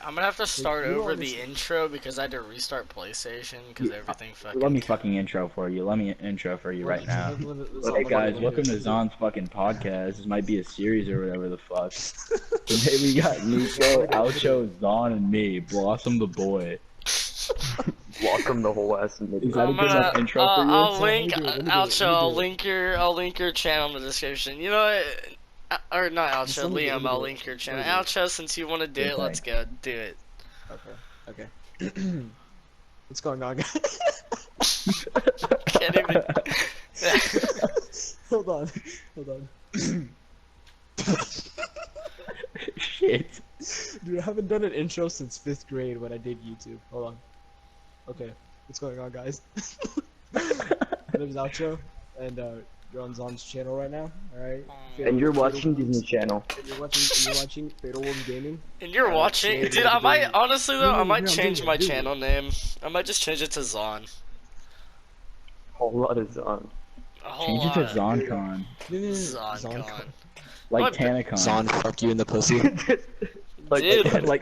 I'm gonna have to start you don't over the understand. intro because I had to restart PlayStation because everything fucking. Let me fucking intro for you. Let me intro for you right now. Hey guys, welcome to Zon's fucking podcast. This might be a series or whatever the fuck. Today we got Nico, Alcho, Zon, and me, Blossom the boy. Welcome the whole ass. Is that a good enough intro for you? I'll link Alcho. I'll link your channel in the description. You know what? Or not Alcho, Liam. I'll link your channel. Alcho, since you want to do it, let's go do it. Okay. What's going on, guys? Can't even. Hold on. Shit. Dude, I haven't done an intro since 5th grade when I did YouTube. Hold on. Okay. What's going on, guys? My name is Alcho, and you're on Zon's channel right now. Alright? And you're watching Disney Channel. And you're watching Fatal One Gaming. And you're watching, dude. I might honestly though, I might change my channel name. I might just change it to Zon. Whole lot is on. Change it to ZonCon. ZonCon. Like Tanacon. Zon, fuck you in the pussy. like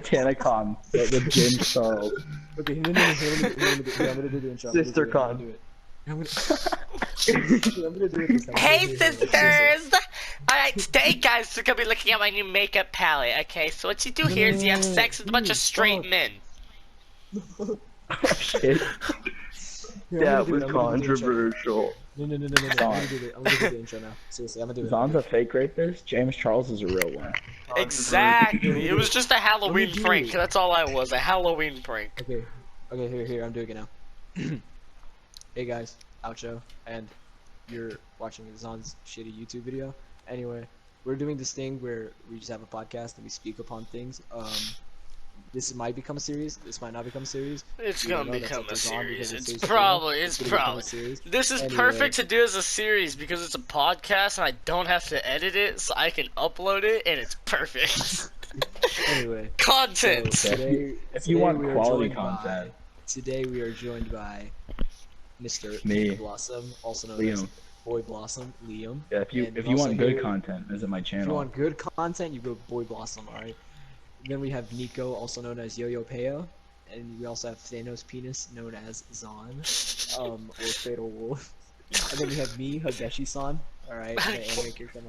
Tanacon, the James Charles. Okay, no, I'm gonna do the intro. Sister Con. I'm gonna do it this time. Hey sisters! Alright, today guys, we're gonna be looking at my new makeup palette, okay? So what you do here is you have sex with a bunch of straight men. Oh shit. That was controversial. No. I'm gonna do the intro now. Seriously, I'm gonna do it. Zon's a fake rapist, James Charles is a real one. Exactly! It was just a Halloween prank, that's all I was, a Halloween prank. Okay, here, I'm doing it now. Hey guys, Alcho, and you're watching Zon's shitty YouTube video. Anyway, we're doing this thing where we just have a podcast and we speak upon things. This might become a series. This might not become a series. It's gonna become a series. It's probably. This is perfect to do as a series because it's a podcast and I don't have to edit it, so I can upload it and it's perfect. Anyway, content. So if you want quality content. Today we are joined by Mr. Me. Blossom, also known Liam. as Boy Blossom, Liam. Yeah, if you want good content, visit my channel. If you want good content, you go Boy Blossom, alright? Then we have Nico, also known as Yo-Yo Peo, and we also have Thanos Penis, known as Zon, or Fatal Wolf. And then we have me, Hageshi-san, alright? My anime character,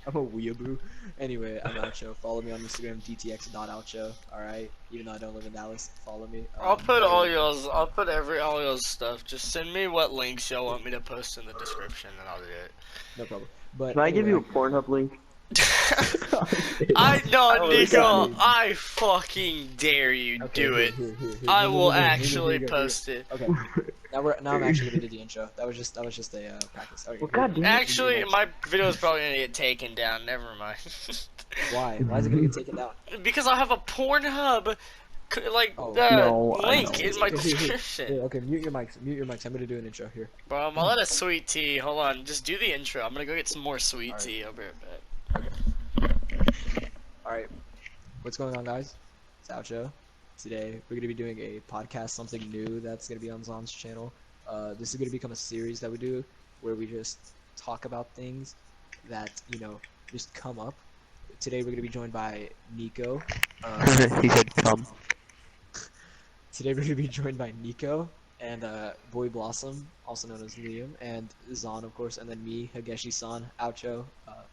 I'm a weeaboo. Anyway, I'm Alcho. Follow me on Instagram, dtx.alcho, alright? Even though I don't live in Dallas, follow me. I'll put all y'all's stuff. Just send me what links y'all want me to post in the description, and I'll do it. No problem. But Can I give you a Pornhub link? Nico, I fucking dare you do it. I will actually post it. Okay. Now I'm actually gonna do the intro. That was just a practice. Okay, Well, God damn it. Actually, my video is probably gonna get taken down. Never mind. Why? Why is it gonna get taken down? Because I'll have a Pornhub link in my description. Okay, mute your mics. I'm gonna do an intro here. Bro, I'll let a sweet tea. Hold on, just do the intro. I'm gonna go get some more sweet tea. I'll be right back. Alright, what's going on, guys? It's Alcho. Today we're gonna be doing a podcast, something new that's gonna be on Zon's channel. This is gonna become a series that we do where we just talk about things that, just come up. Today we're gonna be joined by Nico. He said come. Today we're gonna be joined by Nico and Boy Blossom, also known as Liam, and Zon, of course, and then me, Hageshi-san, Alcho.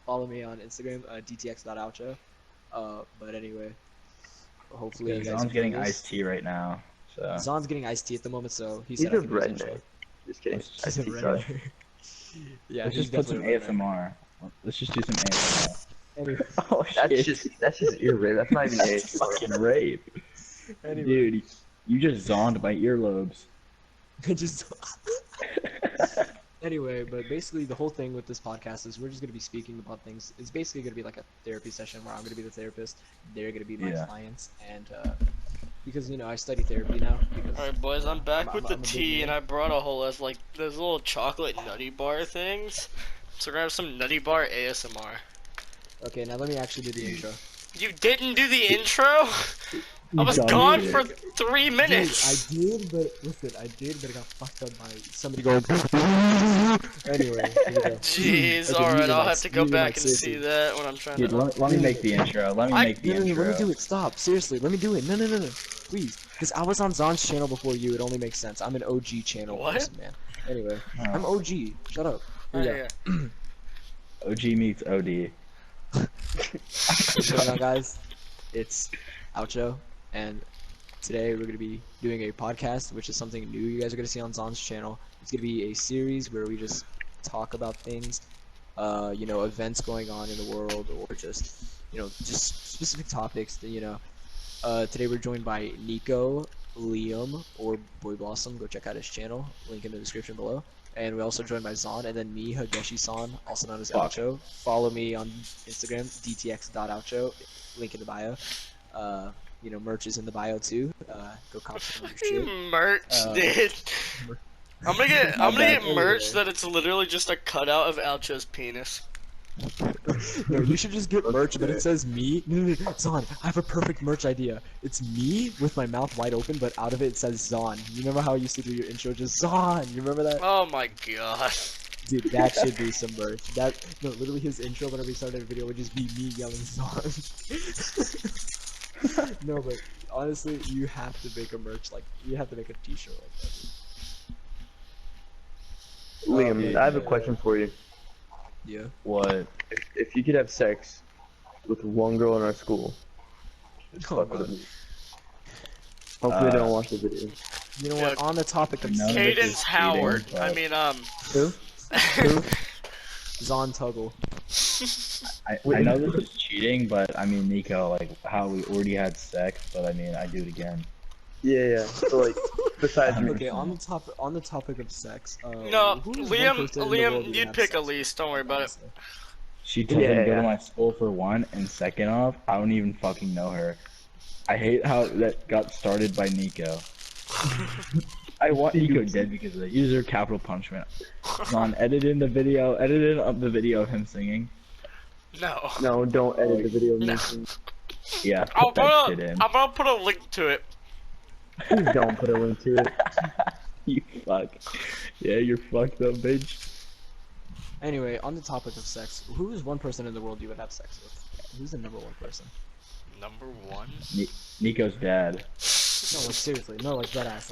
Follow me on Instagram, dtx.alcho. But anyway, hopefully you guys Zon's getting iced tea right now. So. Zon's getting iced tea at the moment, so He's a redneck. Just kidding. He's a redneck. Yeah, let's just put some ASMR. Let's just do some ASMR. Anyway. Oh shit. That's just ear rape. That's not even ASMR. Fucking rape. Anyway. Dude, you just zoned my earlobes. Anyway, but basically the whole thing with this podcast is we're just going to be speaking about things. It's basically going to be like a therapy session where I'm going to be the therapist, they're going to be my clients, and because I study therapy now. Alright boys, I'm back with the tea, and I brought a whole those little chocolate nutty bar things. So we're gonna have some nutty bar ASMR. Okay, now let me actually do the intro. You didn't do the intro? I was dumb gone shit. for 3 minutes. Dude, I did, but listen, I did, but it got fucked up by somebody going. Anyway, here we go. Jeez, Okay, alright, mute your I'll mics, have to go mute your back mics, and see seriously. that when I'm trying Dude, to. let me make the intro. Let me I- make the No, intro. let me do it. Stop. Seriously, let me do it. No, please. Because I was on Zon's channel before you. It only makes sense. I'm an OG channel What? person, man. Anyway, Oh. I'm OG. Shut up. Here we go. Yeah. OG meets OD. What's going on, guys? It's Outro, and today we're going to be doing a podcast, which is something new you guys are going to see on Zon's channel. It's going to be a series where we just talk about things, events going on in the world, or just, just specific topics that, today we're joined by Nico, Liam, or Boy Blossom. Go check out his channel, link in the description below. And we're also joined by Zon, and then me, Hageshi-san, also known as Fuck. Oucho. Follow me on Instagram, dtx.oucho, link in the bio. Merch is in the bio too. Go cop some of your shit. Merch, dude. I'm gonna get Anyway. merch that it's literally just a cutout of Alcho's penis. No, you should just get merch, but it says me. No, Zon, I have a perfect merch idea. It's me with my mouth wide open, but out of it says Zon. You remember how I used to do your intro, just Zon? You remember that? Oh my god. Dude, that should be some merch. Literally his intro whenever he started a video would just be me yelling Zon. No, but honestly, you have to make a merch you have to make a t-shirt like that. Liam, yeah, I have a yeah. question for you. Yeah. What? If you could have sex with one girl in our school, Oh, fuck with God. me. Hopefully they don't watch the video. You know what? On the topic of None of sex, it is Cadence Howard. cheating, I but- mean, Who? Zon Tuggle. I know this is cheating, but I mean, Nico, like how we already had sex, but I mean, I do it again. Yeah. So like, besides me. Okay, on the topic of sex. no, who is one person in the world Liam, you you'd have pick sex Elise. Don't worry about it. honestly? She doesn't go Yeah. to my school for one, and second off, I don't even fucking know her. I hate how that got started by Nico. I want Nico dead because of that. User capital punishment. Come on, edit in up the video of him singing. No. No, don't edit the video. No. Yeah, I'm put that shit in. gonna put a link to it. Please don't put a link to it. You fuck. Yeah, you're fucked up, bitch. Anyway, on the topic of sex, who is one person in the world you would have sex with? Who's the number one person? Number one. Nico's dad. No, like seriously, no, like dead ass,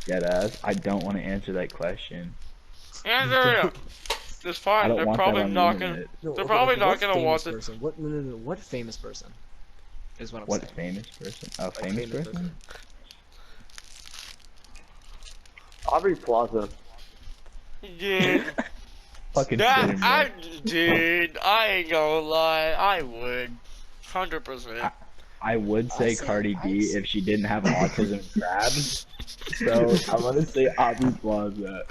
Dead ass. I don't want to answer that question. Answer it. It's I fine. don't They're want that probably on the not gonna. internet. No, They're probably not what gonna famous want it. person? What? No. What famous person? Is what I'm What saying. famous person? Oh, Like, famous person? Aubrey Plaza. Dude, Fucking that kidding, dude, I ain't gonna lie, I would, 100%. I would say Cardi B if she didn't have autism and crabs. So I'm gonna say Aubrey Plaza.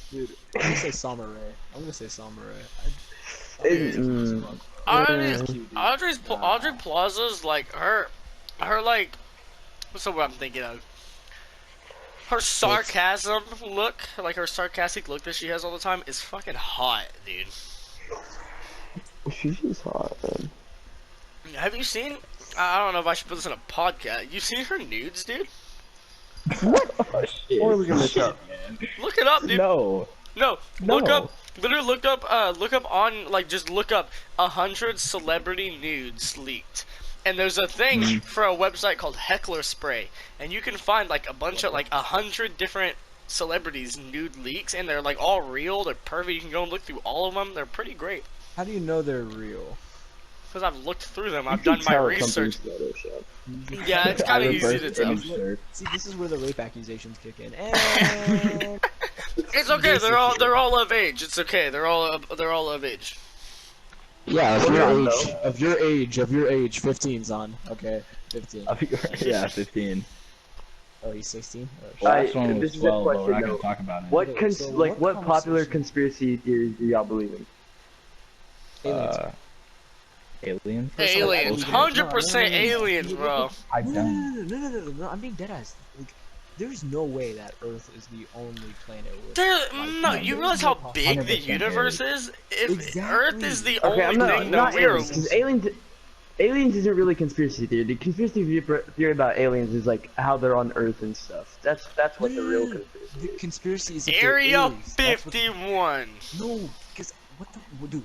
Dude, I'm gonna say Samurai. Audrey Plaza's like her like, what's the word I'm thinking of? Her sarcasm look, like her sarcastic look that she has all the time, is fucking hot, dude. She's just hot, man. Have you seen? I don't know if I should put this in a podcast. You seen her nudes, dude? Oh shit. Or we can look up. Look it up, dude. No. No, No. look up. Literally look up on, like, just look up 100 celebrity nudes leaked. And there's a thing for a website called Heckler Spray, and you can find like a bunch of like 100 different celebrities nude leaks, and they're like all real. They're perfect. You can go and look through all of them. They're pretty great. How do you know they're real? Because I've looked through them. I've done my research. Yeah, it's kind of easy to tell. See, this is where the rape accusations kick in. And It's okay. They're all of age. It's okay. They're all of age. yeah, of your age, 15's on. Okay, 15. Yeah, 15. Oh, he's 16. Oh, shit. Last one this was is a 12, but we're question, not gonna though. talk about it. What Okay, so what what popular conversation- conspiracy theories do y'all believe in? Aliens. Aliens? Aliens, 100% aliens, bro. I No, don't. no, I'm being deadass. Like, there's no way that Earth is the only planet with. No, you realize how big the 100% universe is? If Exactly. Earth is the Okay, only I'm thing not that we're aliens, because aliens. aliens isn't really conspiracy theory. The conspiracy theory about aliens is like how they're on Earth and stuff. That's what the real conspiracy The is. conspiracy is Area 51. No, because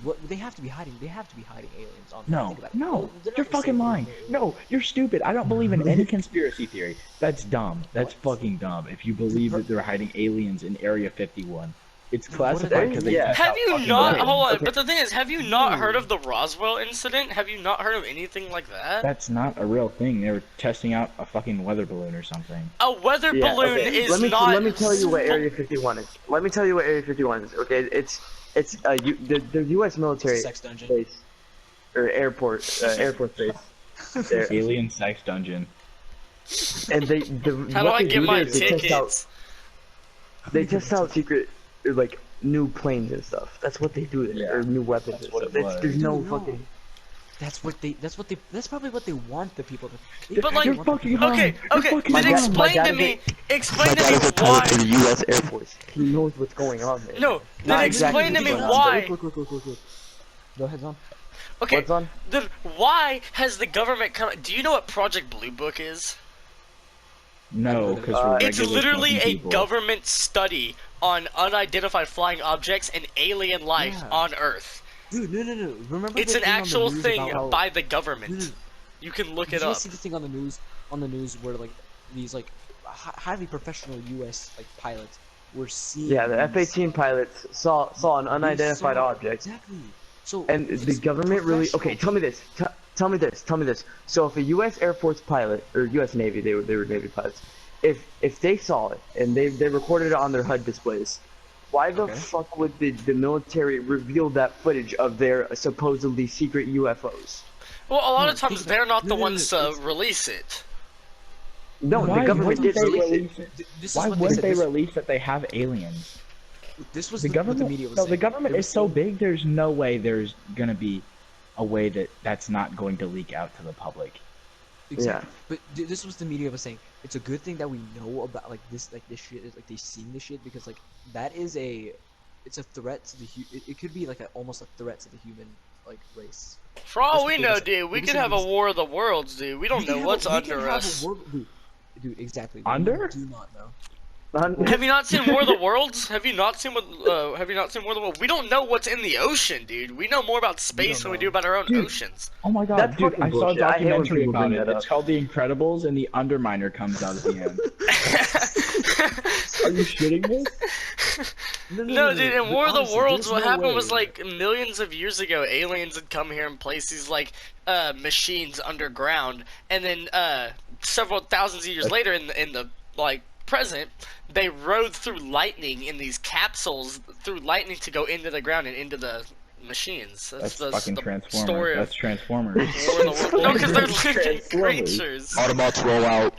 what they have to be hiding. They have to be hiding aliens on. No, Think about it. no, They're not you're gonna fucking say lying. aliens. No, you're stupid. I don't believe in any conspiracy theory. That's dumb. That's fucking dumb. If you believe that they're hiding aliens in Area 51, it's classified because they. Yeah. Have you not? okay, Hold on. okay. But the thing is, have you not heard of the Roswell incident? Have you not heard of anything like that? That's not a real thing. They were testing out a fucking weather balloon or something. A weather Yeah, balloon okay. is let me, not. Let me tell you what Area 51 is. Let me tell you what Area 51 is. Okay, it's the U.S. military Sex dungeon. base or airport Air Force base. There. Alien sex dungeon. And How do what I they get do my there is tickets? they test out secret like new planes and stuff. That's what they do there, Yeah, or new weapons. that's And what stuff. it was. There's no Dude, no. fucking. That's probably what they want the people to. But like, You're fucking wrong. okay, You're okay. fucking Then wrong. explain dad to is me. My Explain to dad me is a pilot for why. the U.S. Air Force. He knows what's going on there. No. Then Not explain to exactly me what's going on, why. Look. Go ahead, Zon. Okay. What's on? Then why has the government come? Do you know what Project Blue Book is? No, because It's literally a government study on unidentified flying objects and alien life Yeah. on Earth. Dude, no. Remember It's the an thing on the actual news thing about how- by the government. No. You can look Did it you up. guys see the thing on the news where like these like highly professional U.S. like pilots were seeing. Yeah, the these- F-18 pilots saw an unidentified saw- object, Exactly. So and the these government really. Okay, professional- tell me this. So if a U.S. Air Force pilot or U.S. Navy, they were Navy pilots. If they saw it and they recorded it on their HUD displays, why the Okay. fuck would the military reveal that footage of their supposedly secret UFOs? Well, a lot No, of times think- they're not no, the no, ones no, to it's- release it. No, Why the government wouldn't did they release it. This is Why what wouldn't they they said. release that they have aliens? This was The what government. the media was No, saying. the government They were is so saying- big. There's no way there's gonna be a way that's not going to leak out to the public. Exactly. But this was the media was saying. It's a good thing that we know about this shit is like they seen this shit because like that is it's a threat to the it could be like almost a threat to the human like race. For all That's we what they know, said. dude, we They could said have a this- War of the Worlds, dude. We don't We can know have what's we can under have us. a world, dude, exactly. Under? We do not know. Have you not seen War of the Worlds? Have you not seen what? Have you not seen War of the Worlds? We don't know what's in the ocean, dude. We know more about space than we do about our own Dude. oceans. Oh my god, That's dude! fucking I saw a bullshit. I hate when documentary people about bring it. that It's up. called The Incredibles, and the Underminer comes out at the end. Are you shitting me? No, dude, in but War of the honestly, Worlds, there's what no happened was way. like millions of years ago, aliens had come here and placed these like machines underground, and then several thousands of years later, in the like present, they rode through lightning in these capsules through lightning to go into the ground and into the machines. That's the fucking the Transformers. story That's of Transformers. War of the Worlds. No, because they're living Transformers. creatures. Autobots roll out.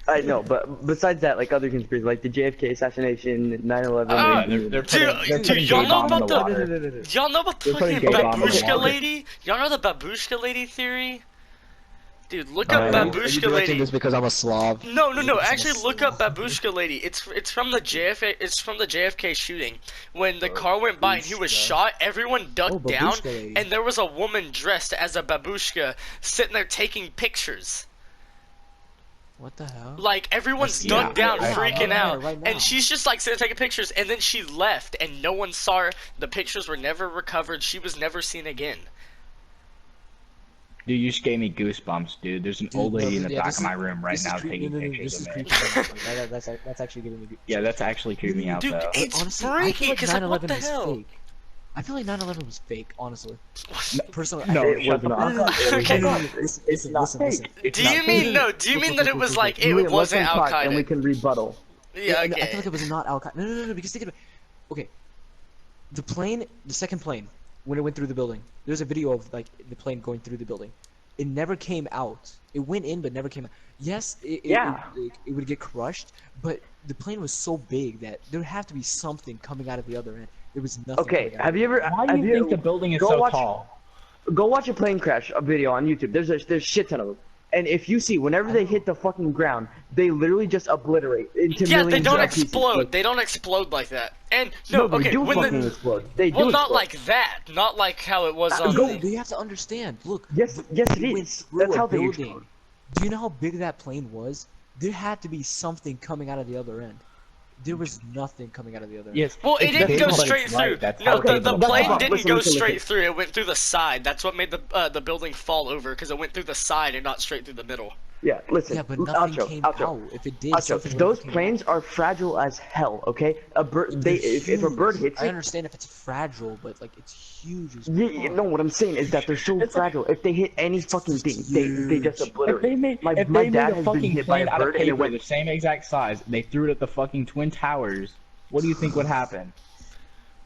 I know, but besides that, like other conspiracies, like the JFK assassination, 9/11. Ah, they're Dude, putting dude, y'all gay know bomb in about the the? water. Y'all know about the They're putting fucking gay bomb in the babushka water. lady? Y'all know the babushka lady theory? Dude, look Are up you Are you babushka directing lady. this because I'm a Slav? No. Because I'm Actually, a look up slob. babushka lady. It's from the JFK. It's from the JFK shooting. When the car went by and he was Babushka. shot, everyone ducked Oh, down, babushka lady. and there was a woman dressed as a babushka sitting there taking pictures. What the hell? Like everyone's Yeah, ducked down, I- freaking I- out, right now. and she's just like sitting there taking pictures, and then she left, and no one saw her. The pictures were never recovered. She was never seen again. Dude, you just gave me goosebumps, dude. There's an Dude, old lady no, in the yeah, back this of my is- room right this is now creepy. taking No, pictures this is of creepy. me. That's actually giving me. Yeah, that's actually creeping me out Dude, though. it's Honestly, I freaky feel like because like, what 9/11 the was hell? fake. I feel like 9/11 was fake, honestly. Personally, No, It shut was the not. fuck up. Okay. It's not fake. It's Do not you fake. mean no? Do you mean that it was like it Wait, let wasn't them Al talk, and we Qaeda? can rebuttal. Yeah, no, I feel okay. like it was not Al Qaeda. No, because think about it. Okay, the second plane, when it went through the building, there's a video of like the plane going through the building. It never came out. It went in, but never came out. Yes, it would get crushed, but the plane was so big that there would have to be something coming out of the other end. There was nothing. Okay, coming out have you ever? Why do have you think the building is go so watch- tall? Go watch a plane crash video on YouTube. There's shit ton of them. And if you see, whenever they hit the fucking ground, they literally just obliterate into Yeah, millions they don't of pieces. explode. Like, They don't explode like that. And no, no, they okay, do when fucking the explode. They well, do not explode. like that. Not like how it was on. Go- No, you have to understand. Look. Yes, it It went is. through That's a how they building. explode. Do you know how big that plane was? There had to be something coming out of the other end. There was nothing coming out of the other end. Yes. Well, it it's didn't go cable, but straight it's through. right. That's No, how Okay, cable the that's plane fine. didn't Listen, go listen, straight listen. through. It went through the side. That's what made the building fall over because it went through the side and not straight through the middle. Yeah, listen. Yeah, but nothing outro, came outro. out. If it did, Outro, something those would've came planes out. are fragile as hell. Okay, a bird. They're If a bird huge. hits I it, understand if it's fragile, but like it's huge as yeah, fuck. no. What I'm saying is that they're so It's like- fragile. If they hit any fucking thing, they just huge. obliterate. If they made, my if my they dad made a has been fucking hit by plane a out of bird and it paper went. the same exact size, they threw it at the fucking Twin Towers, what do you think would happen?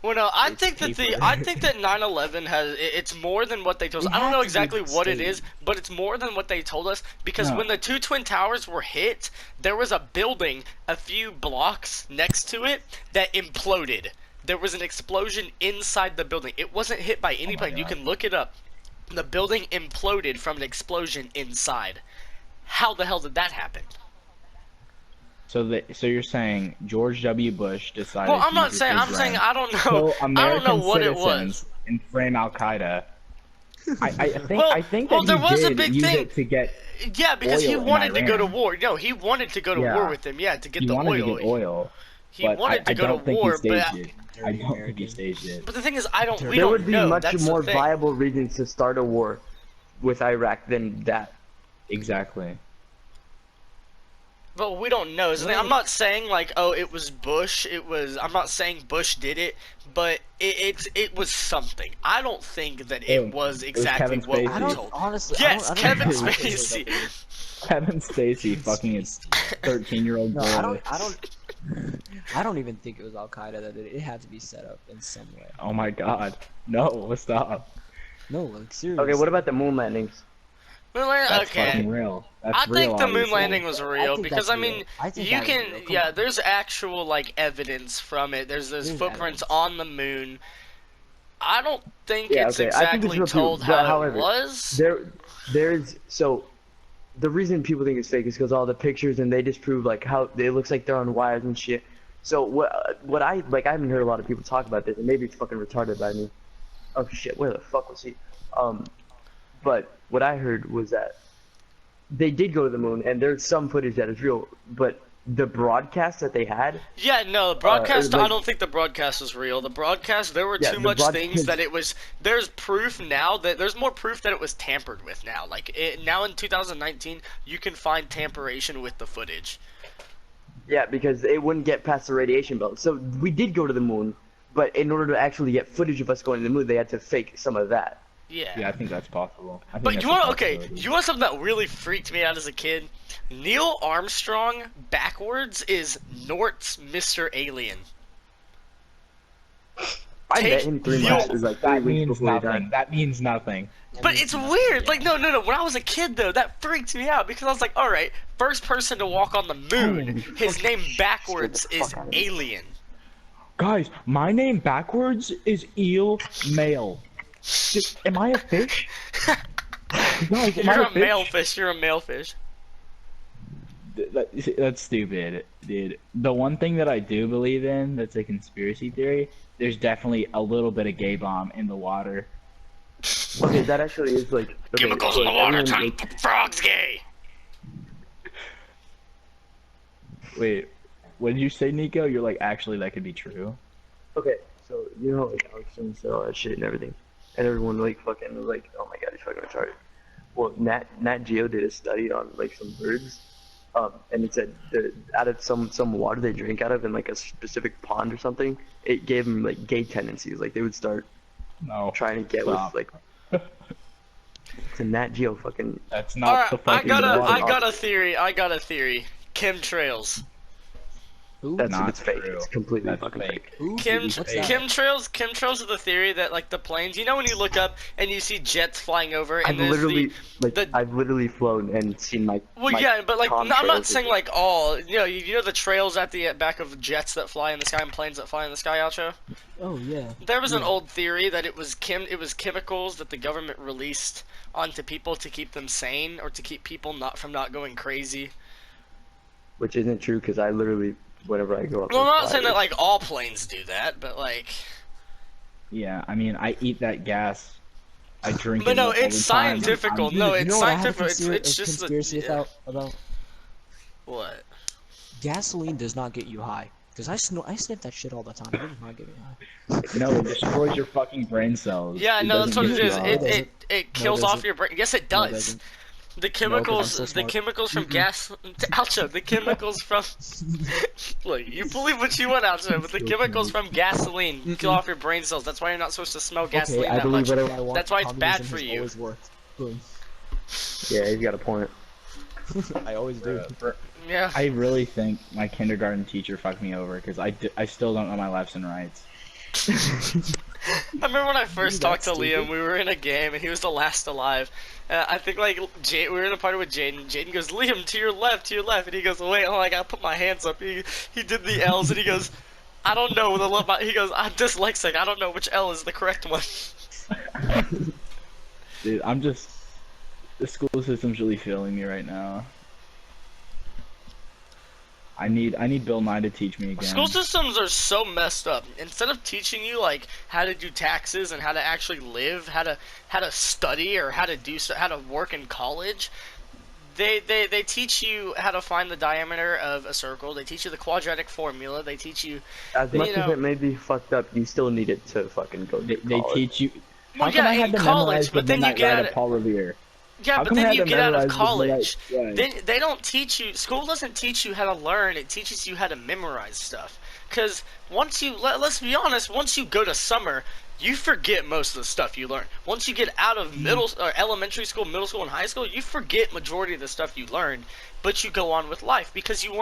Well, no, I It's think paper. that 9/11 has it's more than what they told us. It I don't had know to be exactly a what it mistake. is, but it's more than what they told us because No. when the two twin towers were hit, there was a building a few blocks next to it that imploded. There was an explosion inside the building. It wasn't hit by any plane. You God. can look it up. The building imploded from an explosion inside. How the hell did that happen? So you're saying George W. Bush decided Well, I'm to not use saying. his I'm saying brain I don't to know. kill I don't American know what it citizens was. and frame Al Qaeda. Well, I think well, that there he was a did big use thing. it to get Yeah, because he oil in wanted to go to Iran. war. No, he wanted to go to Yeah. war with them. Yeah, to get he the wanted oil. to get oil. He But wanted to I go don't to think war, he staged but it. Dirty I don't think he American. staged it. but the thing is, we There don't would be know. much That's more the thing. viable reasons to start a war with Iraq than that. Exactly. But we don't know. So I'm not saying like, oh, it was Bush. It was. I'm not saying Bush did it, but it was something. I don't think that it was exactly Kevin what we Spacey. I don't told. honestly. Yes, I don't Kevin know. Spacey. Kevin Spacey fucking his 13-year-old No, boy. I don't even think it was Al Qaeda that did it. It had to be set up in some way. Oh my god. No, stop. No, like seriously. Okay, what about the moon landings? That's Okay. fucking real. That's I real, think the moon obviously. landing was real think because that's I mean, real. I think you that was can real. Come yeah. on. There's actual like evidence from it. There's There's footprints evidence. on the moon. I don't think Yeah, it's okay, I think it's exactly real too, told but how however, it was. There's so the reason people think it's fake is because all the pictures and they disprove like how it looks like they're on wires and shit. So what I like I haven't heard a lot of people talk about this and maybe it's fucking retarded by me. Oh shit, where the fuck was he? But what I heard was that they did go to the moon and there's some footage that is real, but the broadcast that they had. Yeah, no, the broadcast. I like- don't think the broadcast was real. The broadcast, there were Yeah, too the much broadcast- things that it was. There's proof now that there's more proof that it was tampered with now. Now in 2019, you can find tamperation with the footage. Yeah, because it wouldn't get past the radiation belt. So we did go to the moon, but in order to actually get footage of us going to the moon, they had to fake some of that. Yeah, I think that's possible. I think But that's you a want okay? possibility. You want something that really freaked me out as a kid? Neil Armstrong backwards is Nort's Mr. Alien. I Take met him 3 Neil- months. It was like 3 That weeks means before he nothing. died. That means nothing. But it's weird. Like no. When I was a kid though, that freaked me out because I was like, all right, first person to walk on the moon. His name backwards is Alien. Guys, my name backwards is eel male. Am I a fish? Guys, am I You're a a fish? male fish. You're a male fish. That's stupid, dude. The one thing that I do believe in that's a conspiracy theory, there's definitely a little bit of gay bomb in the water. Okay, that actually is like. Okay, Chemicals so in the water everyone, turn like, the frogs gay. Wait, what did you say, Nico? You're like, actually, that could be true. Okay, so you know like Alex Jones said all that shit and everything, and everyone like fucking was like, oh my god, he's fucking retarded. Well, Nat Geo did a study on like some birds, and it said that out of some water they drink out of in like a specific pond or something, it gave them like gay tendencies. Like they would start No. trying to get Stop. with like. It's a Nat Geo fucking. That's not All right, the I fucking got water. a theory. Chemtrails. Who? That's Not it's fake. true. It's completely That's fucking fake. Who? What's that? Chemtrails are the theory that like the planes. You know when you look up and you see jets flying over and I've there's literally the I've literally flown and seen my. well, my yeah, but like I'm not contrails. saying like all. You know the trails at the back of jets that fly in the sky and planes that fly in the sky, Outro. Oh yeah. There was an Yeah. old theory that it was chemicals that the government released onto people to keep them sane or to keep people not going crazy. Which isn't true because I literally whenever I go up. Well, I'm and not fly, saying that like all planes do that, but like. Yeah, I mean, I eat that gas. I drink But it no, all it's the time. scientifical. I'm- No, You it's know what I have a scientific. It's a just conspiracy the about what? gasoline does not get you high. Because I sniff that shit all the time. It does not get me high. No, it destroys your fucking brain cells. Yeah, It no, that's doesn't what it get is. you No, high. it doesn't. It No, kills it off doesn't. your brain. Yes, it No, it does. doesn't. The 'cause chemicals, I'm so the smart. chemicals from gas. Alcho, the chemicals from. Look, you believe what you want, Alcho, but the chemicals from gasoline kill off your brain cells. That's why you're not supposed to smell gasoline Okay, I that believe much. whatever I want. That's why it's bad Communism for has you. Always worked. Boom. Yeah, he's got a point. I always do. Yeah. I really think my kindergarten teacher fucked me over because I still don't know my lefts and rights. I remember when I first That's talked to stupid. Liam, we were in a game and he was the last alive. I think like we were in a party with Jaden. Jaden goes, Liam, to your left, and he goes, wait, hold on, I gotta put my hands up. He did the L's and he goes, I don't know the left. He goes, I'm dyslexic. I don't know which L is the correct one. Dude, the school system's really failing me right now. I need Bill Nye to teach me again. School systems are so messed up. Instead of teaching you like how to do taxes and how to actually live, how to study or how to work in college, they teach you how to find the diameter of a circle. They teach you the quadratic formula. They teach you. As much know- as it may be fucked up, you still need it to fucking go to They college. teach you. Well, How come yeah, I had in to college, memorize but the then you Midnight get Ride out of Paul Revere? Yeah, How but come I then had you to get out of memorize the college. Midnight Ride? They don't teach you. School doesn't teach you how to learn. It teaches you how to memorize stuff. Because once you let's be honest, once you go to summer, you forget most of the stuff you learn. Once you get out of elementary school, middle school, and high school, you forget majority of the stuff you learned. But you go on with life because you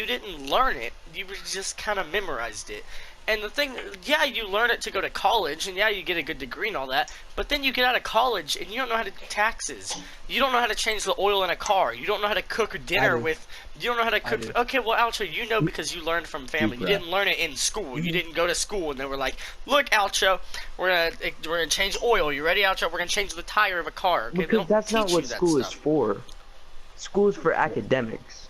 didn't learn it. You just kind of memorized it. And the thing, yeah, you learn it to go to college, and yeah, you get a good degree and all that, but then you get out of college, and you don't know how to do taxes. You don't know how to change the oil in a car. You don't know how to cook dinner with... You don't know how to cook... Okay, well, Alcho, you know because you learned from family. You didn't learn it in school. You didn't go to school, and they were like, look, Alcho, we're gonna change oil. You ready, Alcho? We're gonna change the tire of a car. Okay, Because that's not what school is for. School is for academics.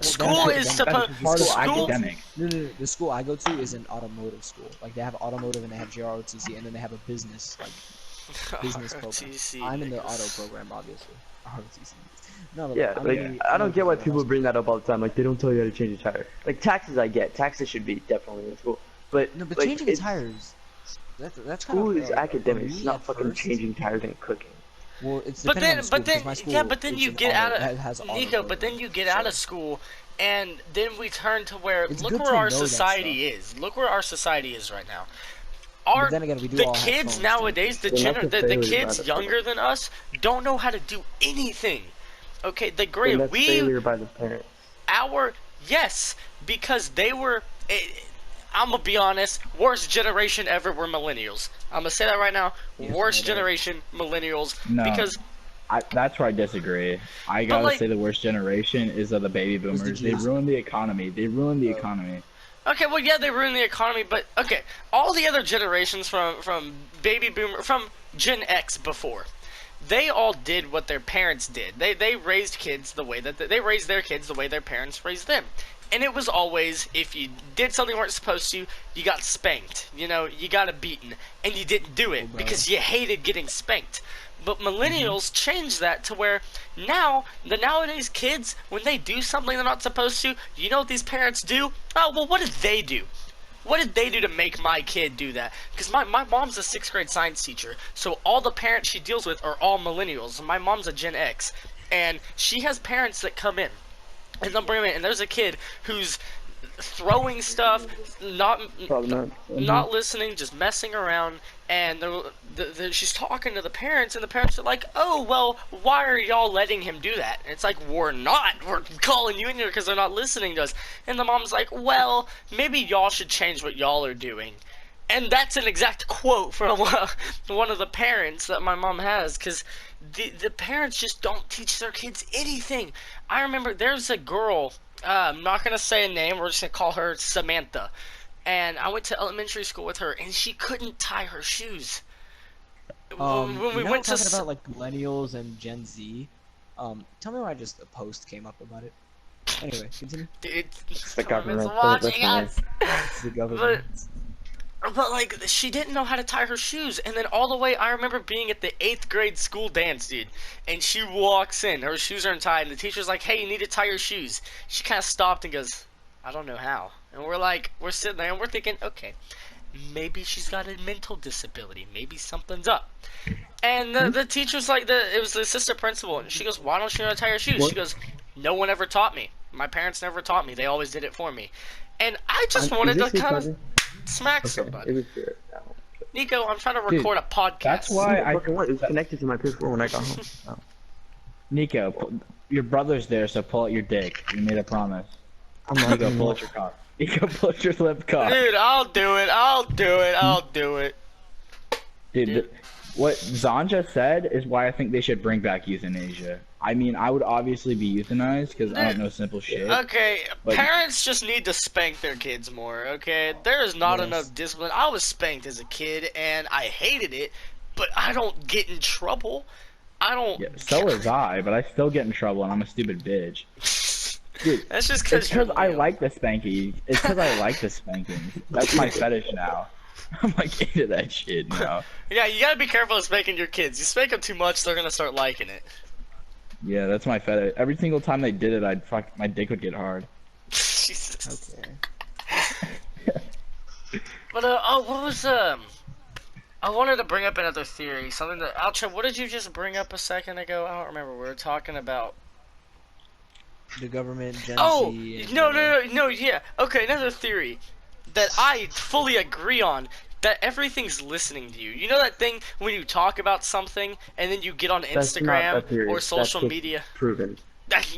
School is supposed... Part of School... academics. No. The school I go to is an automotive school. Like they have automotive and they have JROTC and then they have a business business program. ROTC, I'm in the niggas. auto program, obviously. ROTC. No, Yeah, I'm like in the I don't get why automotive people program. bring that up all the time. Like they don't tell you how to change a tire. Like taxes, I get. Taxes should be definitely in school. But No, but like, changing a it's- tire is that's School kind of is academics, me not at fucking first. changing tires and cooking. Well, it's But depending on then, the school, but then, because my school, yeah, but then it's you an get auto, out it has of auto Nico. But program, then you get out so- of school, and then we turn to where It's look good where to our know that society is. Look where our society is right now. Our then again, we do the all have kids phones, nowadays, the Then that's a the failure kids by the younger than us don't know how to do anything. Okay, the And great that's failure by the parents. yes, because they were. I'm gonna be honest. Worst generation ever were millennials. I'm gonna say that right now. Worst no doubt. generation millennials No. because That's where I disagree. I gotta like- say the worst generation is of the baby boomers. They Jews. ruined the economy. They ruined the economy. okay, well yeah, they ruined the economy, but okay, all the other generations from baby boomer from Gen X before, they all did what their parents did. They raised kids the way that they raised their kids the way their parents raised them. And it was always, if you did something you weren't supposed to, you got spanked. You know, you got a beaten. And you didn't do it because you hated getting spanked. But millennials changed that to where now, the nowadays kids, when they do something they're not supposed to, you know what these parents do? Oh, well, what did they do? What did they do to make my kid do that? Because my mom's a 6th grade science teacher, so all the parents she deals with are all millennials. My mom's a Gen X, and she has parents that come in. And they'll bring them in, and there's a kid who's throwing stuff, not Probably not. not listening, just messing around, and she's talking to the parents, and the parents are like, "Oh, well, why are y'all letting him do that?" And it's like, "We're not. We're calling you in here because they're not listening to us." And the mom's like, "Well, maybe y'all should change what y'all are doing." And that's an exact quote from one of the parents that my mom has, because the parents just don't teach their kids anything. I remember there's a girl, I'm not going to say a name, we're just going to call her Samantha. And I went to elementary school with her, and she couldn't tie her shoes. When we went to talking about like millennials and Gen Z, tell me why just a post came up about it. Anyway, continue. Dude, The government. watching us. It's the government. But like, she didn't know how to tie her shoes, and then all the way, I remember being at the 8th grade school dance, dude, and she walks in, her shoes are untied, and the teacher's like, "Hey, you need to tie your shoes." She kind of stopped and goes, "I don't know how." And we're sitting there, and we're thinking, okay, maybe she's got a mental disability, maybe something's up. And the teacher's like, it was the assistant principal, and she goes, "Why don't you know how to tie your shoes?" What? She goes, "No one ever taught me. My parents never taught me. They always did it for me." And I just wanted to kind of smack somebody. It was good. Nico, I'm trying to record a podcast. That's why It was connected to my PS4 when I got home. Oh. Nico, your brother's there, so pull out your dick. We made a promise. I'm not Nico, gonna pull out your cock. Nico, pull out your lip cock. Dude, I'll do it. I'll do it. I'll do it. Dude, what Zan just said is why I think they should bring back euthanasia. I mean, I would obviously be euthanized because I don't know simple shit. Okay, But- parents just need to spank their kids more, okay? There is not Yes. enough discipline. I was spanked as a kid, and I hated it, but I don't get in trouble. I don't... Yeah, so was I, but I still get in trouble, and I'm a stupid bitch. Dude, That's just it's because because I like the spanking. It's because I like the spankings. That's my fetish now. I'm like into that shit now. Yeah, you gotta be careful of spanking your kids. You spank them too much, they're gonna start liking it. Yeah, that's my fetish. Every single time they did it, my dick would get hard. Jesus. Okay. But, what was, I wanted to bring up another theory, something that, Alcha, what did you just bring up a second ago? I don't remember. We were talking about... The government, Gen Oh, Z. And, no, yeah. Okay, another theory that I fully agree on, that everything's listening to you. You know that thing when you talk about something and then you get on That's not Instagram a theory. or social That's just media? proven.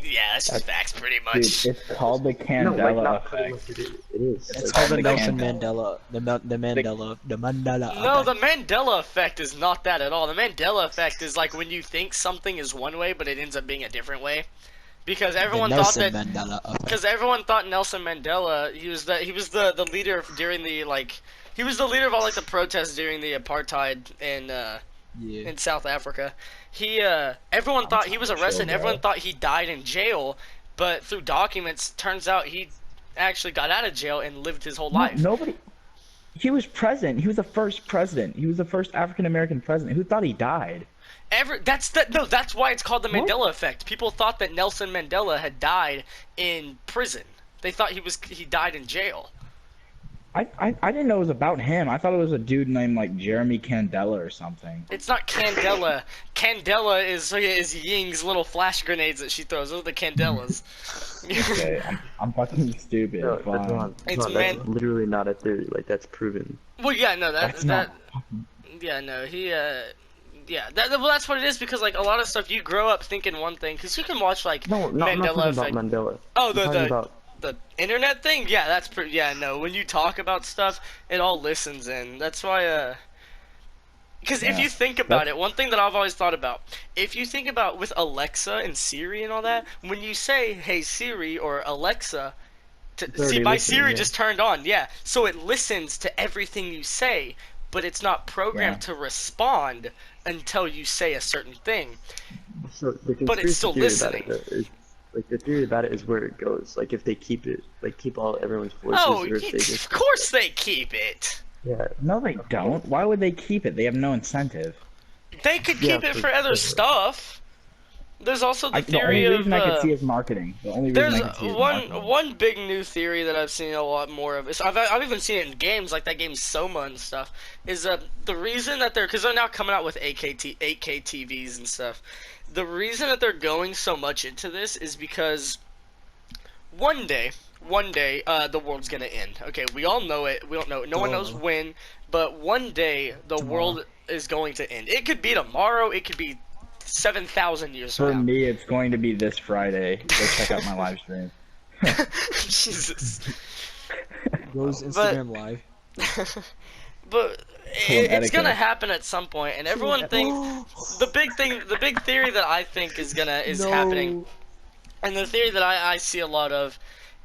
Yeah, that's just facts pretty Dude, much. it's called the No, Candela like not pretty effect. much it is. It's It's called the like Nelson Mandela. Mandela. The Mandela. No, effect. the Mandela effect is not that at all. The Mandela effect is like when you think something is one way, but it ends up being a different way. Because everyone thought that... Mandela effect. Because everyone thought Nelson Mandela, he was the leader during the, like... He was the leader of all, like, the protests during the apartheid in South Africa. Everyone thought he was arrested, and everyone thought he died in jail, but through documents, turns out he actually got out of jail and lived his whole life. Nobody. He was president. He was the first president. He was the first African American president. Who thought he died? That's why it's called the Mandela effect. People thought that Nelson Mandela had died in prison. They thought he died in jail. I didn't know it was about him. I thought it was a dude named like Jeremy Candela or something. It's not Candela. Candela is Ying's little flash grenades that she throws. Those are the Candelas. Okay, I'm fucking stupid. No, Fine. that's not. It's That's literally not a theory. Like that's proven. Well, yeah, no, That's not. yeah, no, well, that's what it is, because like a lot of stuff you grow up thinking one thing, because you can watch like No, I'm not Mandela talking effect. about Mandela. Oh, I'm talking about the internet thing? Yeah, that's pretty. Yeah, no. When you talk about stuff, it all listens in. That's why. Because if Yeah, you think about it, one thing that I've always thought about, if you think about with Alexa and Siri and all that, when you say "Hey Siri" or Alexa, It's see, already my listening, Siri yeah. just turned on. Yeah, so it listens to everything you say, but it's not programmed to respond until you say a certain thing. So the But it's still conspiracy theory listening. about it, though, is, like the theory about it is where it goes. Like if they keep it, like keep all everyone's voices, Oh, or if they of just course they keep it. yeah. No, they don't. Why would they keep it? They have no incentive. They could Yeah, keep it for- for other for- stuff. There's also the The only theory of. reason I could see is marketing. The only reason There's I could see is marketing. one big new theory that I've seen a lot more of. I've even seen it in games like that game Soma and stuff. Is the reason that because they're now coming out with 8K TVs and stuff. The reason that they're going so much into this is because one day, the world's gonna end. Okay, we all know it. We don't know. No one knows when, but one day the world is going to end. It could be tomorrow. It could be 7,000 years For from now. me, it's going to be this Friday. Go check out my live stream. Jesus. Goes Instagram live. But it's gonna happen at some point, and everyone thinks the big theory that I think is happening, and the theory that I see a lot of,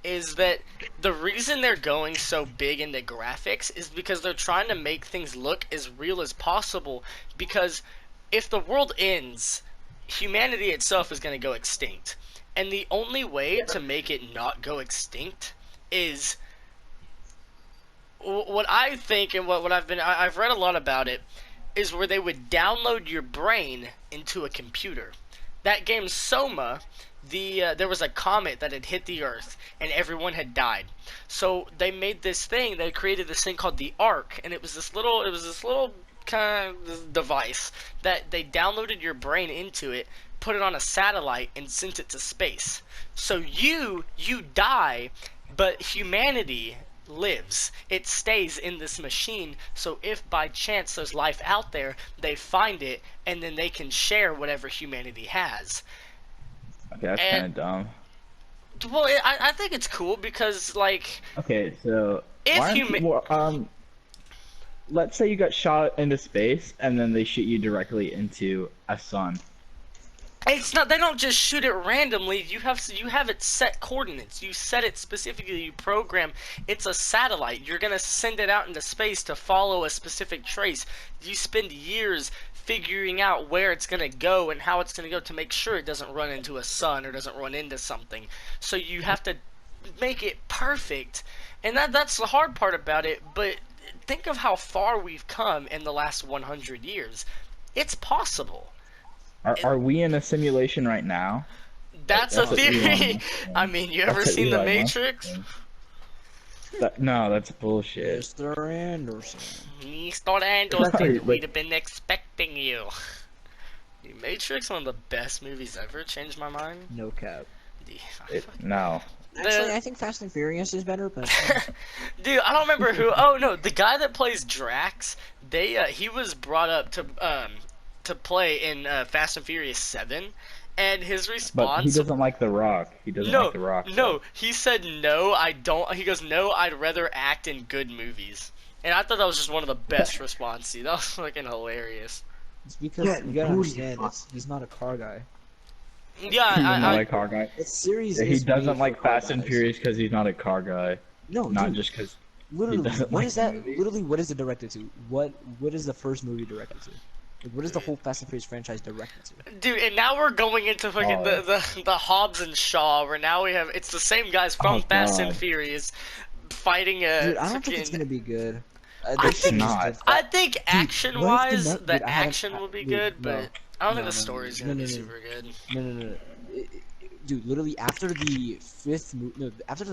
is that the reason they're going so big into graphics is because they're trying to make things look as real as possible. Because if the world ends, humanity itself is gonna go extinct, and the only way to make it not go extinct is what I think, and what I've read a lot about it, is where they would download your brain into a computer. That game Soma, there was a comet that had hit the Earth and everyone had died. So they made this thing. They created this thing called the Ark, and it was this little kind of device that they downloaded your brain into it, put it on a satellite, and sent it to space. So you die, but humanity lives. It stays in this machine, so if by chance there's life out there, they find it, and then they can share whatever humanity has. Okay, that's kind of dumb. Well, I think it's cool because, like... Okay, so... If let's say you got shot into space, and then they shoot you directly into a sun. It's not. They don't just shoot it randomly. You have it set coordinates. You set it specifically. You program. It's a satellite. You're gonna send it out into space to follow a specific trace. You spend years figuring out where it's gonna go and how it's gonna go to make sure it doesn't run into a sun or doesn't run into something. So you have to make it perfect, and that's the hard part about it. But think of how far we've come in the last 100 years. It's possible. Are we in a simulation right now? That's a theory. I mean, you ever seen The Matrix? No, that's bullshit. Mr. Anderson. Mr. Anderson, we'd have been expecting you. The Matrix, one of the best movies ever. Changed my mind. No cap. No. Actually, I think Fast and Furious is better, but... Dude, I don't remember who... Oh, no, the guy that plays Drax, he was brought up to play in Fast and Furious 7, and his response... But he doesn't like The Rock. He doesn't like The Rock. No, he said, no, I don't... He goes, no, I'd rather act in good movies. And I thought that was just one of the best responses. That was fucking hilarious. It's because you gotta understand, he's not a car guy. Yeah, he's not a car guy. It's series. He doesn't like Fast and Furious because he's not a car guy. No, not dude, just because. Literally, what is that? Literally, what is it directed to? What is the first movie directed to? Like, what is the whole Fast and Furious franchise directed to? Dude, and now we're going into fucking the Hobbs and Shaw, where now we have it's the same guys from Fast and Furious fighting a. Dude, I don't think it's gonna be good. I think action-wise, the action will be good, but I don't think the story's gonna be super good. No. Dude, literally after the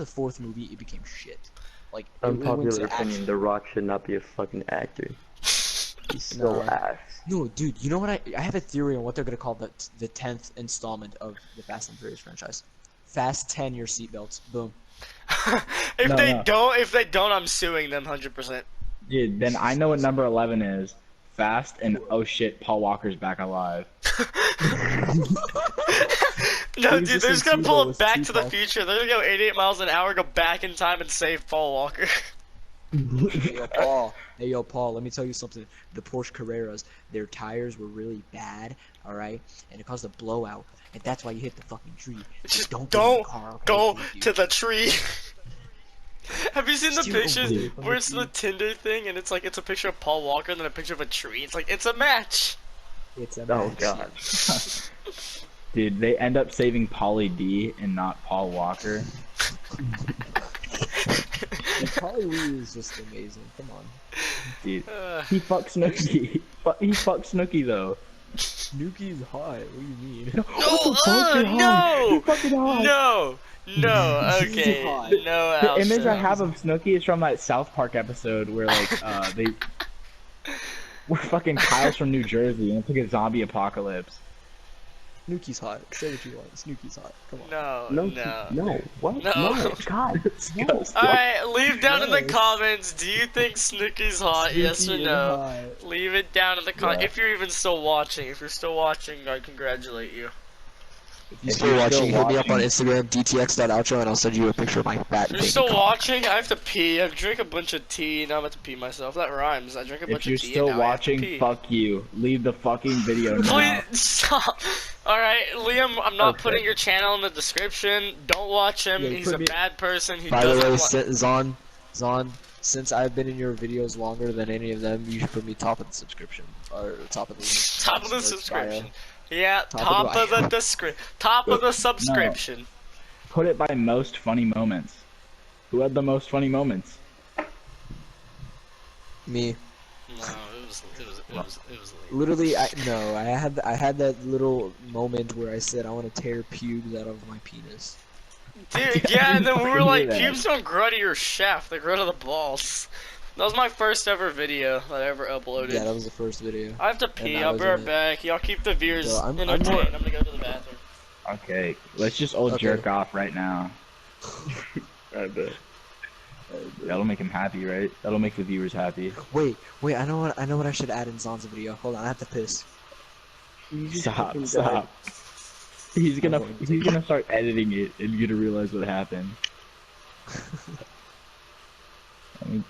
fourth movie, it became shit. Like, unpopular opinion: The Rock should not be a fucking actor. He's so ass. No, dude, you know what? I have a theory on what they're gonna call the 10th installment of the Fast and Furious franchise. Fast 10 your seatbelts. Boom. If they don't, I'm suing them 100%. Dude, then I know what number 11 is. Fast and oh shit, Paul Walker's back alive. No, dude, they're just gonna pull it back to the future. They're gonna go 88 miles an hour, go back in time, and save Paul Walker. Hey, yo, Paul, let me tell you something. The Porsche Carreras, their tires were really bad, alright? And it caused a blowout, and that's why you hit the fucking tree. Just don't go to the tree. Have you seen the pictures where it's the Tinder thing, and it's like, it's a picture of Paul Walker and then a picture of a tree? It's like, it's a match! It's a match. Oh, God. Dude, they end up saving Pauly D and not Paul Walker. Pauly D is just amazing. Come on. Dude, he fucked Snooki. He fucked Snooki, though. Snooki's hot. What do you mean? No, okay, no. The image I have of Snooki is from that South Park episode where, like, we're fucking Kyle's from New Jersey and it's like a zombie apocalypse. Snooki's hot. Say what you want. Snooki's hot. Come on. No. What? No. No. God. No. Alright, leave down in the Yes. comments, do you think Snooki's hot, yes or Snooki is no? hot. Leave it down in the comments, Yeah. if you're even still watching. If you're still watching, I congratulate you. If If you you're you're still watching, hit me up on watching- Instagram, dtx.outro, and I'll send you a picture of my fat If you're thing. still watching, I have to pee. I drank a bunch of tea, now I'm about to pee myself. That rhymes. I drank a If bunch you're of tea still and now I have to watching, pee. fuck you. Leave the fucking video now. Please stop. Alright, Liam, I'm not Okay. putting your channel in the description. Don't watch him. Yeah, He's put a me- bad person. He By the doesn't way, wa- Zon, since I've been in your videos longer than any of them, you should put me top of the subscription or top of the Top of the or subscription. bio. Yeah, Top of the top of the subscription. Put it by most funny moments. Who had the most funny moments? me. No, it was late. Literally, I had that little moment where I said I want to tear pubes out of my penis. Dude, yeah, and then we were fucking like, do that. pubes don't grow to your shaft, they grow to the balls. That was my first ever video that I ever uploaded. Yeah, that was the first video. I have to pee, that I'll was be right it. back. Y'all keep the viewers Yo, I'm entertained. more- I'm gonna go to the bathroom. Okay, let's just all Okay. jerk off right now. I bet. That'll make him happy, right? That'll make the viewers happy. Wait, I know what I should add in Zon's video. Hold on, I have to piss. Stop. He's gonna start editing it, and you're gonna realize what happened.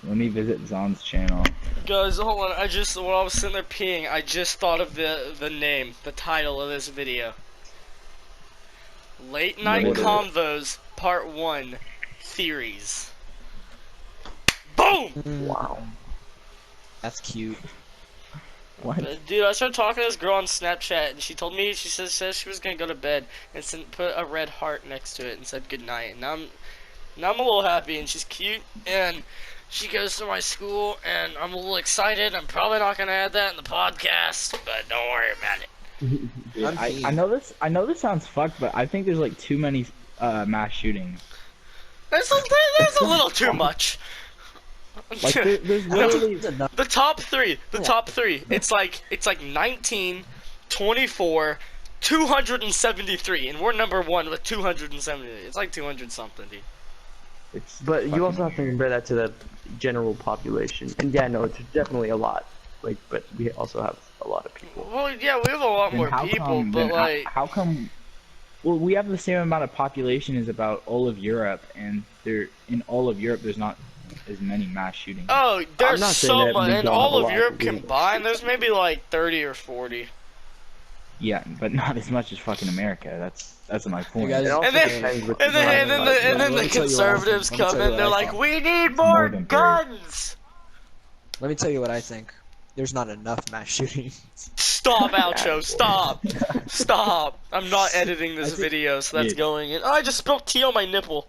Let me visit Zon's channel. Guys, hold on, while I was sitting there peeing, I just thought of the name, the title of this video. Late Night What is it? Convos, Part 1, Theories. Boom! Wow. That's cute. What? Dude, I started talking to this girl on Snapchat, and she told me, she says she was gonna go to bed, and put a red heart next to it and said goodnight. And now I'm a little happy, and she's cute, and she goes to my school, and I'm a little excited. I'm probably not gonna add that in the podcast, but don't worry about it. I know this sounds fucked, but I think there's like too many mass shootings. There's a little too much. Like there's literally The top three. It's like 19, 24, 273, and we're number one with 273. It's like 200 something, dude. it's But fucking- you also have to compare that to the general population. And yeah, no, it's definitely a lot. Like, but we also have a lot of people. Well, yeah, we have a lot then more how people, come- but then like, how come? Well, we have the same amount of population as about all of Europe, and in all of Europe there's not as many mass shootings. oh, there's not saying so that much, we and don't all have a of lot Europe of people. combined, there's maybe like 30 or 40. Yeah, but not as much as fucking America. That's my point. guys- It also And then- depends with And then Let the me tell you what I conservatives think. Let me come tell you in, what they're I like, think. we need more more than guns! Let me tell you what I think. There's not enough mass shootings. Stop, outro, stop! Stop! I'm not editing this I think- video, so that's Yeah. going in. Oh, I just spilled tea on my nipple.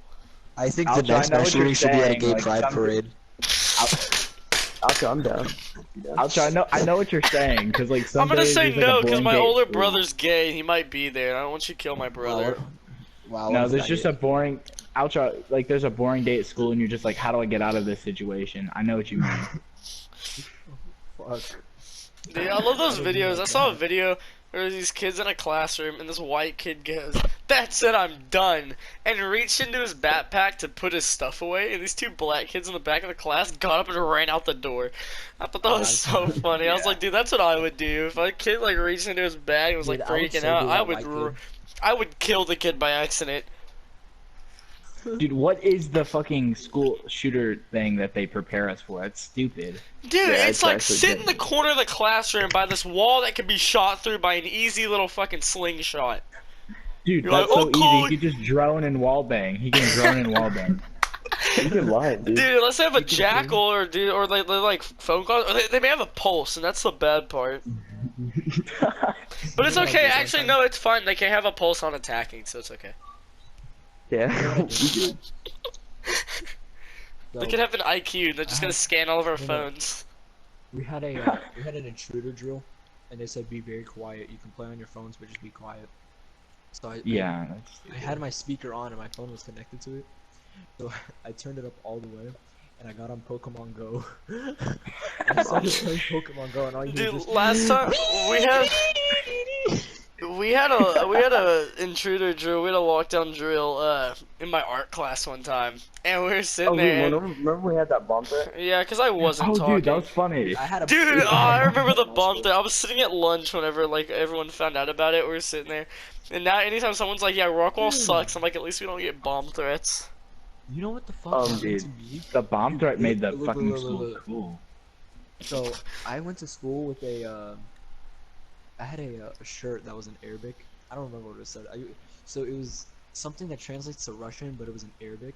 I think I'll the try- next I know mass what you're shooting should be at a saying, gay like, pride some- parade. Okay, I'm down. I'll try. I know what you're saying, because like I'm gonna sometimes say there's, like, a no, because boring my date older school. brother's gay, he might be there. I don't want you to kill my brother. Wow. No, there's just a boring. I'll try. Like, there's a boring day at school, and you're just like, how do I get out of this situation? I know what you mean. Fuck. Dude, I love those videos. I saw a video where there's these kids in a classroom, and this white kid goes, "That's it, I'm done," and reached into his backpack to put his stuff away, and these two black kids in the back of the class got up and ran out the door. I thought that was so funny. I was like, dude, that's what I would do. If a kid like reached into his bag and was like Dude, I would freaking so out, do I that would, white kid. I would kill the kid by accident. Dude, what is the fucking school shooter thing that they prepare us for? That's stupid. Dude, Yeah, it's it's like actually sit in good. the corner of the classroom by this wall that can be shot through by an easy little fucking slingshot. Dude, You're that's like, so "Oh, cool." easy. He could just drone and wallbang. He can drone and wallbang. You can lie, dude. Dude, let's have a jackal or they're like phone calls. Or they may have a pulse, and that's the bad part. But it's okay. Actually, no, it's fine. They can have a pulse on attacking, so it's okay. Yeah. They can have an IQ. They're just gonna scan all of our phones. We had an intruder drill, and they said be very quiet. You can play on your phones, but just be quiet. So Yeah. I had my speaker on and my phone was connected to it, so I turned it up all the way, and I got on Pokemon Go. I started playing Pokemon Go, and all you hear Dude, is last time we had We had a intruder drill. We had a walk-down drill in my art class one time, and we were sitting there. And, remember we had that bomb threat? yeah, because I wasn't Oh, talking. dude, that was funny. I had a Dude, big I bomb remember the in bomb school. thing. I was sitting at lunch whenever like everyone found out about it. We were sitting there, and now anytime someone's like, "Yeah, Rockwall sucks," I'm like, "At least we don't get bomb threats." You know what the fuck happened Dude, to me? the bomb threat made the Look, fucking look, school look. cool. So I went to school with I had a shirt that was in Arabic. I don't remember what it said. So it was something that translates to Russian, but it was in Arabic.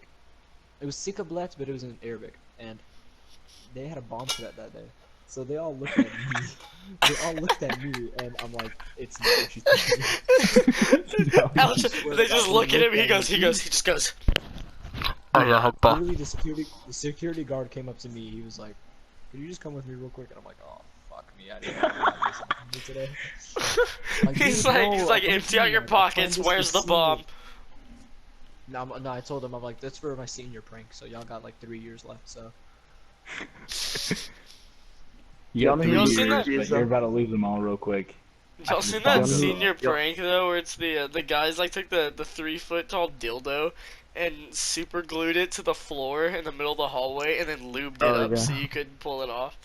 It was Sikablet, but it was in Arabic, and they had a bomb threat that day. So they all looked at me. They all looked at me, and I'm like, "It's not what you think." Ouch, they just look at him. He just goes. Oh yeah, Literally, the security guard came up to me. He was like, "Could you just come with me real quick?" And I'm like, "Oh, fuck me, I didn't have this to do today." He's "Dude, no, like, I'm empty out your I'm trying pockets. this Where's for the bomb? senior." No, I told him, I'm like, "That's for my senior prank, so y'all got like 3 years left, so." You got 3 Y'all years, seen that? but you're about to lose them all real quick. Y'all seen that Yo. senior prank though, where it's the guys like took the 3 foot tall dildo and super glued it to the floor in the middle of the hallway and then lubed it up so you couldn't pull it off.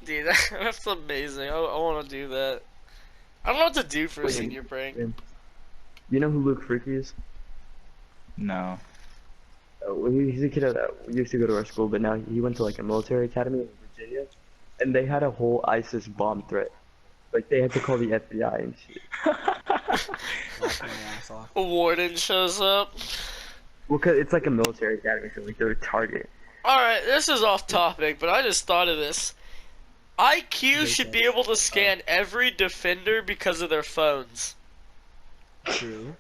Dude, that's amazing. I want to do that. I don't know what to do for a senior prank. You know who Luke Freaky is? No. He's a kid that used to go to our school, but now he went to like a military academy in Virginia, and they had a whole ISIS bomb threat. Like they had to call the FBI and shit. Laugh my ass off. A warden shows up. Well, cause it's like a military academy, so like they're a target. Alright, this is off topic, but I just thought of this. IQ should be able to scan every defender because of their phones. True.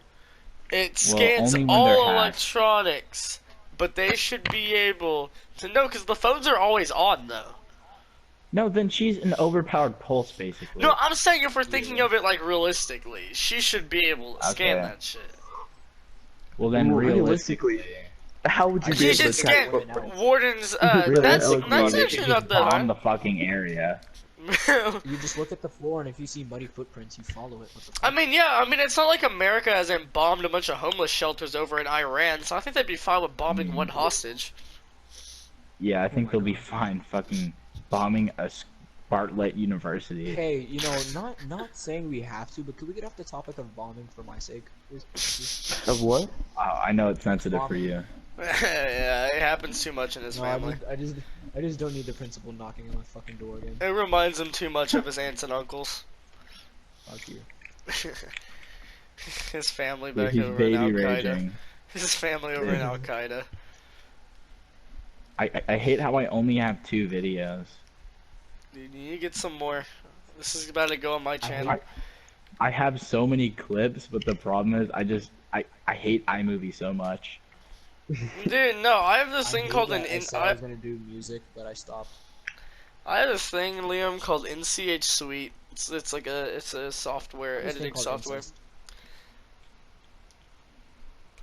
It scans only when they're all hacked. electronics, but they should be able to know because the phones are always on though. No, then she's an overpowered pulse, basically. No, I'm saying if we're thinking of it like realistically, she should be able to scan Okay. that shit. Well, then Well, realistically, How would you be She able should to scan track footprints? Warden's. Really? That's Okay. they actually could not just that bomb the hard. fucking area. You just look at the floor, and if you see muddy footprints, you follow it. What the I fuck? mean, yeah, I mean, it's not like America hasn't bombed a bunch of homeless shelters over in Iran, so I think they'd be fine with bombing one hostage. Yeah, I think they'll be fine fucking bombing a Bartlett University. Hey, you know, not saying we have to, but could we get off the topic of bombing for my sake, please? Of what? I know it's sensitive for Bombing. you. Yeah, it happens too much in his No, family. I just don't need the principal knocking on my fucking door again. It reminds him too much of his aunts and uncles. Fuck you. His family Dude, back he's over in baby Al Qaeda. raging. His family over in Al Qaeda. I hate how I only have 2 videos. Dude, you need to get some more. This is about to go on my channel. I have so many clips, but the problem is I hate iMovie so much. Dude, no, I have this thing hate called that an I said I was gonna do music, but I stopped. I have this thing, Liam, called NCH Suite. It's like a software, This thing editing called software. Incest.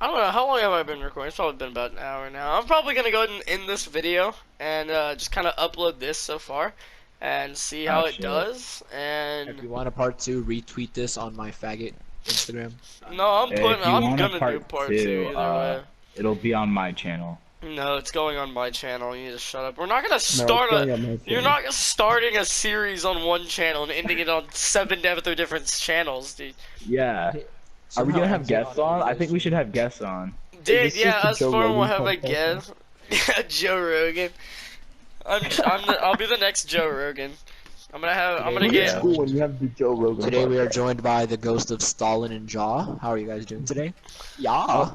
I don't know, how long have I been recording? It's probably been about an hour now. I'm probably gonna go ahead and end this video and just kind of upload this so far and see how it shit. does. If you And want a part 2, retweet this on my faggot Instagram. no, I'm If you gonna want a do part part 2, 2 either way. it'll be on my channel. No, it's going on my channel. You need to shut up. We're not gonna No, start it's going on my You're channel. not starting a series on one channel and ending it on 7 other different channels, dude. Yeah. Are we Somehow gonna have ends it guests on on? I English. think we should have guests on. Dude, It's yeah, just a us Joe four will Rogan have a podcast, guest. Yeah, Joe Rogan. I'll be the next Joe Rogan. I'm gonna It's get. cool when you have the Joe Rogan. Today we are podcast. joined by the ghost of Stalin and Jaw. How are you guys doing today? Yeah.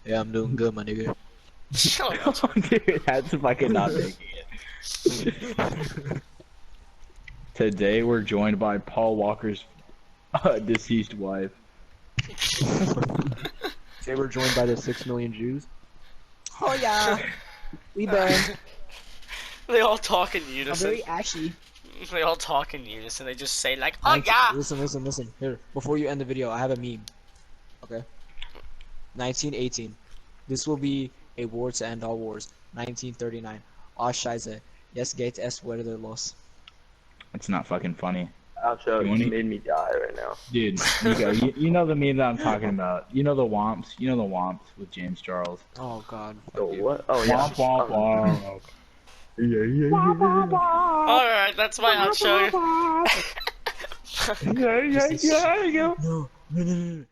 Yeah, I'm doing good, my nigga. Shut up. Dude, that's fucking not making it. Today we're joined by Paul Walker's deceased wife. Today we're joined by the 6 million Jews. Oh yeah, we burned. They all talk in I'm unison. very ashy. They all talk in unison. They just say like, "Oh yeah." Listen. Here, before you end the video, I have a meme. Okay. 1918. This will be a war to end all wars. 1939. Ah, scheiße. Yes, geht es wurde los. It's not fucking funny. outro You wanna- made me die right now. Dude, Nico, you know the meme that I'm talking about. You know the Womps. You know the Womps with James Charles. Oh god. So Fuck you. what? Oh yeah. Womp womp womp. Yeah. Alright, that's my outro. Yeah. No, no, no, no, no.